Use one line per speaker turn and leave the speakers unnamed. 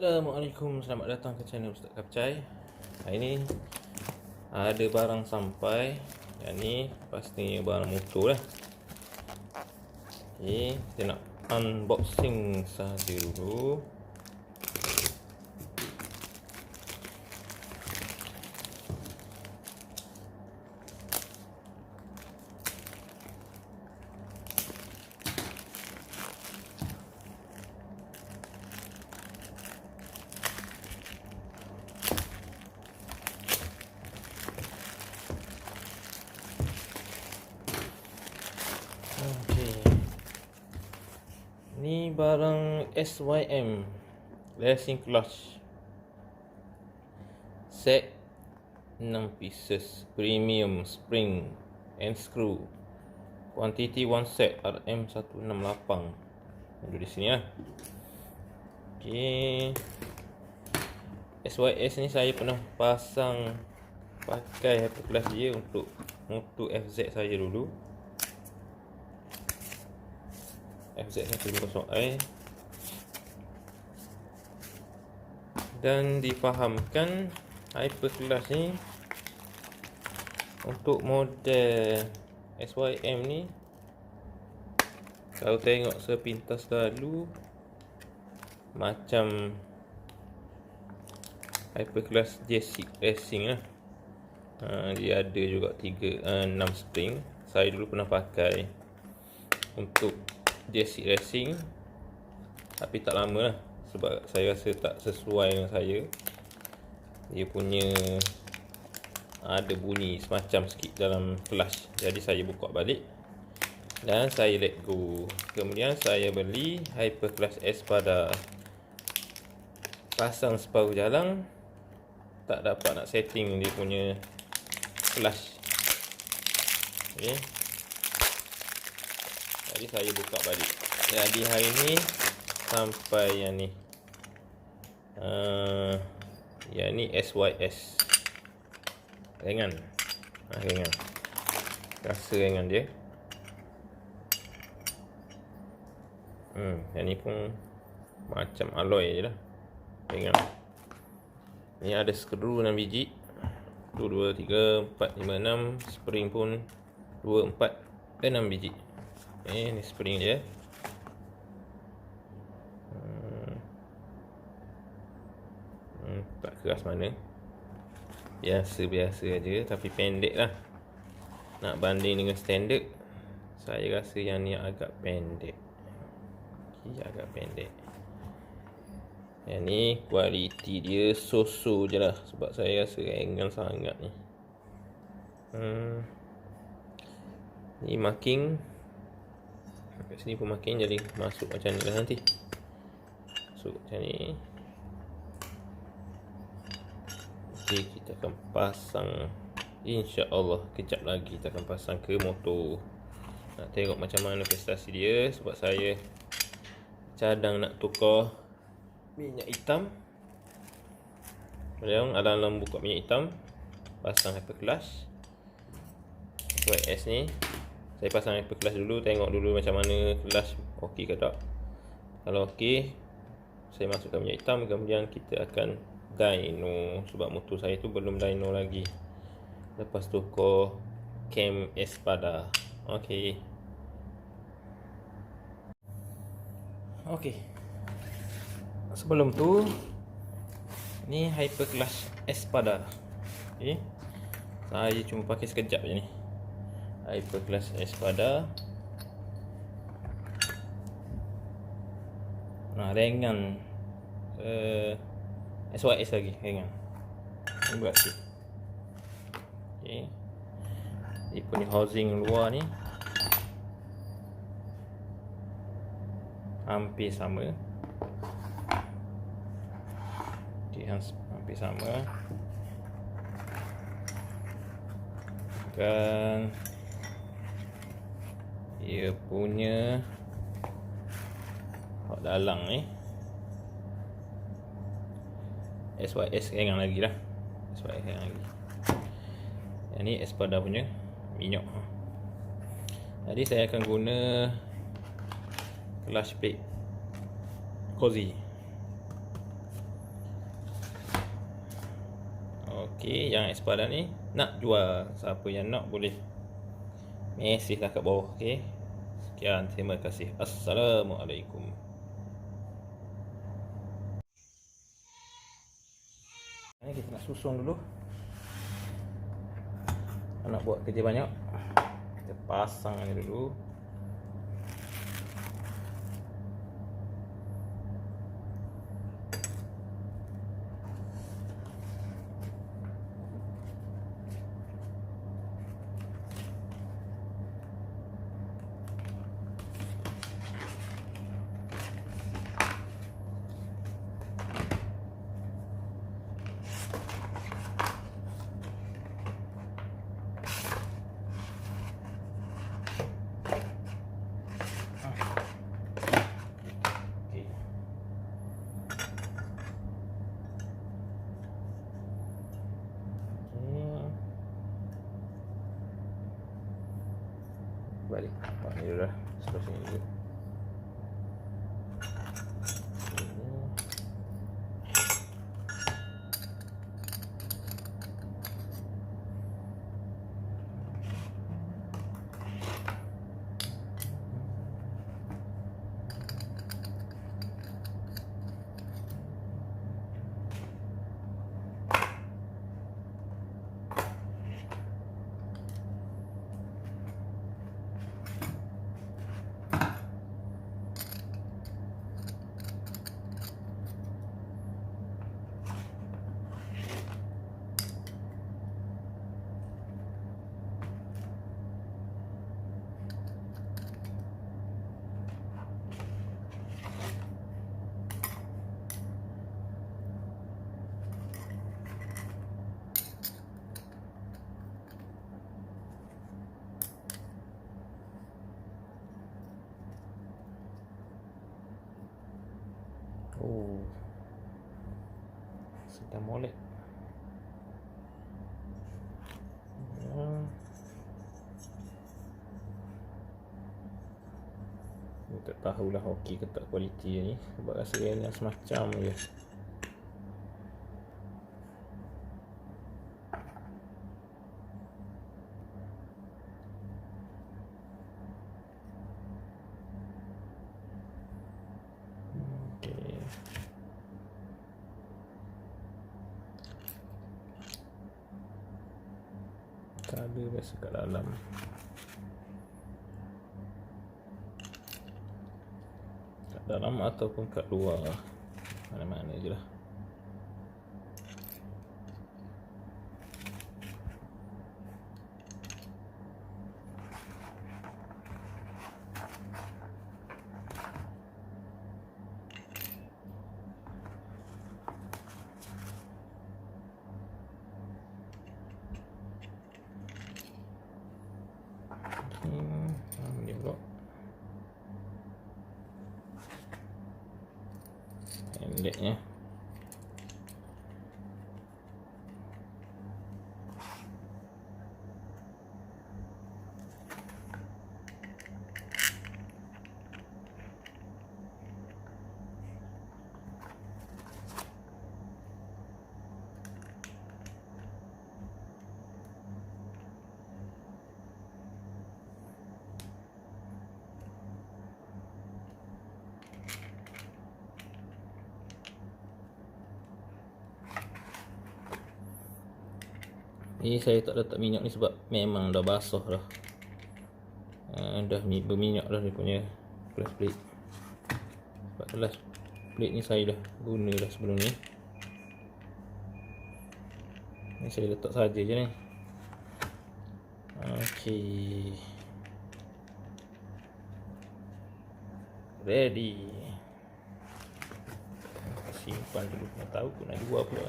Assalamualaikum, selamat datang ke channel Ustaz Kapcai. Hari ni ada barang sampai. Yang ni pastinya barang motor lah. Okay, kita nak unboxing sahaja dulu. Okay. Ni barang Sym racing clutch set 6 pieces premium spring and screw, quantity 1 set RM168. Ada di sini lah. Okay. SYS ni saya pernah pasang pakai hyperclutch dia untuk motor FZ saya dulu. FZ150i, dan difahamkan hyperclutch ni untuk model SYM ni, kalau tengok sepintas lalu macam hyperclutch J6 Racing lah. Dia ada juga 6 spring. Saya dulu pernah pakai untuk J6 Racing, tapi tak lama lah, sebab saya rasa tak sesuai dengan saya. Dia punya ada bunyi semacam sikit dalam clutch, jadi saya buka balik dan saya let go. Kemudian saya beli hyperclutch espada, pasang separuh jalan tak dapat nak setting dia punya clutch. Okay. Jadi saya buka balik. Jadi hari ni sampai yang ni. Yang ni SYS. Ringan. Ringan. Rasa ringan dia. Yang ni pun macam alloy je lah. Ringan. Ni ada skru 6 biji. 1, 2, 3, 4, 5, 6. Spring pun 2, 4 dan 6 biji. Ni spring dia. Tak keras mana. Biasa-biasa aja, tapi pendek lah. Nak banding dengan standard, saya rasa yang ni agak pendek. Agak pendek. Yang ni kualiti dia so-so je lah, sebab saya rasa ringan sangat ni. Ni marking. Kat sini pun makin, jadi masuk macam ni lah nanti. Masuk macam ni. Okay, kita akan pasang, InsyaAllah kejap lagi kita akan pasang ke motor. Nak tengok macam mana prestasi dia, sebab saya cadang nak tukar minyak hitam. Kemudian alam-alam buka minyak hitam, pasang hyperclutch YS ni. Saya pasang hyperclutch dulu, tengok dulu macam mana clutch okey ke tak. Kalau okey, saya masukkan minyak hitam. Kemudian kita akan dyno, sebab motor saya tu belum dyno lagi. Lepas tu cam espada. Okey. Sebelum tu, ni hyperclutch espada. Okey. Saya cuma pakai sekejap je ni. Hyperclutch espada. Ringan. SYS lagi ringan. Berat sikit. Okay. Dia punya housing luar ni hampir sama. Okay, hampir sama. Dan dia punya hak dalang ni SYS ringan lagi lah. SYS ringan lagi. Yang ni espada punya minyak. Jadi saya akan guna clutch plate Cozy. Okey, yang espada ni nak jual. Siapa yang nak boleh mesej lah kat bawah. Okey. Sekian, terima kasih. Assalamualaikum. Ni kita nak susun dulu. Nak buat kerja banyak, kita pasang ni dulu. Balik. Ni dulu dah. Sebelah sini dulu. Oh, sedang molek. Tak tahulah okey ke tak kualiti ni, sebab rasa dia yang semacam je. Okey. Color biasa kat dalam. Dalam ataupun kat luar, mana-mana je lah. Ni pula pendeknya. Ini saya tak letak minyak ni sebab memang dah basah dah. Dah berminyak dah dia punya glass plate. Sebab glass plate ni saya dah guna dah sebelum ni. Ni saya letak saja je ni. Okey. Ready. Simpan dulu, nak tahu pun nak jual pula.